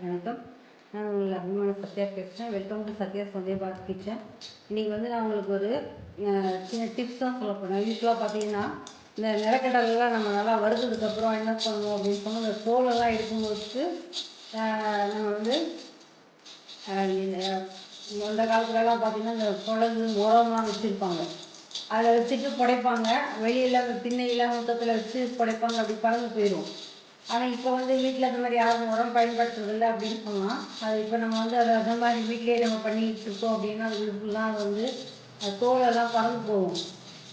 வணக்கம். நான் உங்கள் அபிமான சத்யா பேசுகிறேன். வெல்கம் டு சத்யா சந்தே பாத் கிச்சன். இன்றைக்கி வந்து நான் உங்களுக்கு ஒரு சின்ன டிப்ஸ் தான் சொல்ல போகிறேன். யூஸ்வலாக பார்த்தீங்கன்னா இந்த நிலக்கடலாம் நம்ம நல்லா வறுத்ததுக்கப்புறம் என்ன பண்ணணும் அப்படின்னு சொன்னால் இந்த தோலெல்லாம் எடுக்கும்போது நம்ம வந்து அந்த காலத்துலலாம் பார்த்திங்கன்னா இந்த குழம்பு உரம்லாம் வச்சுருப்பாங்க. அதில் வச்சுட்டு புடைப்பாங்க. வெளியில் அந்த திண்ணையில் மொத்தத்தில் வச்சு புடைப்பாங்க. அப்படி பறந்து போயிடும். ஆனால் இப்போ வந்து வீட்டில் அந்த மாதிரி யாரும் உரம் பயன்படுத்துறதில்லை அப்படின்னு சொன்னால் அது இப்போ நம்ம வந்து அதை அந்த மாதிரி வீட்டிலேயே நம்ம பண்ணிக்கிட்டு இருக்கோம் அப்படின்னா அது ஃபுல்லாக அது வந்து அது தோலெல்லாம் பறந்து போகும்.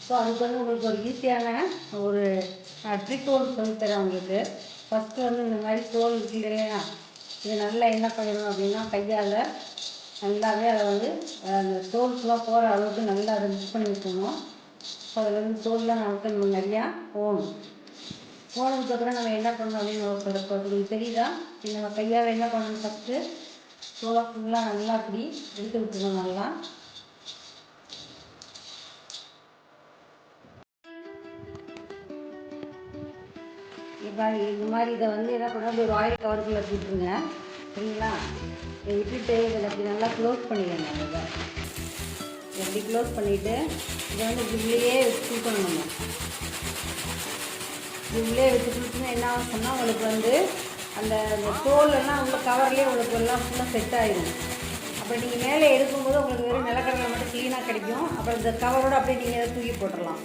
ஸோ அதுக்கு வந்து உங்களுக்கு ஒரு ஈஸியான ஒரு ட்ரிக் ஒன்று சொல்லித்தரேன் உங்களுக்கு. ஃபஸ்ட்டு வந்து இந்த மாதிரி தோல் இருக்கு இல்லையா, இதை நல்லா என்ன பண்ணணும் அப்படின்னா கையால் நல்லாவே அதை வந்து அந்த தோல் ஃபுல்லாக போகிற அளவுக்கு நல்லா அதை மிக்ஸ் பண்ணி விட்டுணும். ஸோ அதில் வந்து தோல்லாம் நமக்கு நிறையா போகணும். போனதுக்கப்புறம் நம்ம என்ன பண்ணணும் அப்படின்னு உங்களுக்கு தெரியுதா? நம்ம கையால் என்ன பண்ணணும், ஃபஸ்ட்டு தோலை ஃபுல்லாக நல்லா அப்படி எடுத்து விட்டுருணும். நல்லா இப்போ இது மாதிரி இதை வந்து என்ன பண்ணணும், ஒரு ஆயில் கவருக்குள்ளே விட்டுருங்க. சரிங்களா? இதை விட்டுட்டு இதில் அப்படி நல்லா க்ளோஸ் பண்ணிடுங்க. இதை எப்படி க்ளோஸ் பண்ணிவிட்டு இதை வந்து இப்படியே வச்சு தூக்கணும். நம்ம உள்ளே வச்சுட்டுன்னா என்ன ஆகும் சொன்னால் உங்களுக்கு வந்து அந்த தோலெல்லாம் உள்ள கவர்லேயே உங்களுக்கு எல்லாம் ஃபுல்லாக செட் ஆகிடும். அப்புறம் நீங்கள் மேலே எடுக்கும்போது உங்களுக்கு வெறும் நிலக்கடலை மட்டும் க்ளீனாக கிடைக்கும். அப்புறம் இந்த கவரோடு அப்படியே நீங்கள் அதை தூக்கி போட்டுடலாம்.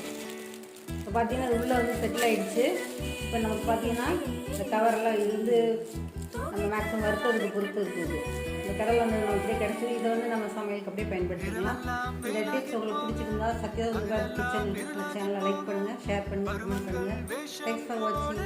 இப்போ பார்த்தீங்கன்னா அது உள்ளே வந்து செட்டில் ஆகிடுச்சு. இப்போ நமக்கு பார்த்தீங்கன்னா இந்த கவரெல்லாம் இது வந்து நம்ம மேக்ஸிமம் வறுத்ததுக்கு பொறுத்து இருக்குது. இந்த கடலை வந்து நம்ம அப்படியே கிடச்சி இதை வந்து நம்ம சமையலுக்கு அப்படியே பயன்படுத்திக்கலாம். இந்த டிப்ஸ் உங்களுக்கு பிடிச்சிருந்தா சத்யா கிச்சன் சேனலை லைக் பண்ணுங்கள், ஷேர் பண்ணுங்கள், கமெண்ட் பண்ணுங்கள். தேங்க்ஸ் ஃபார் வாட்சிங்.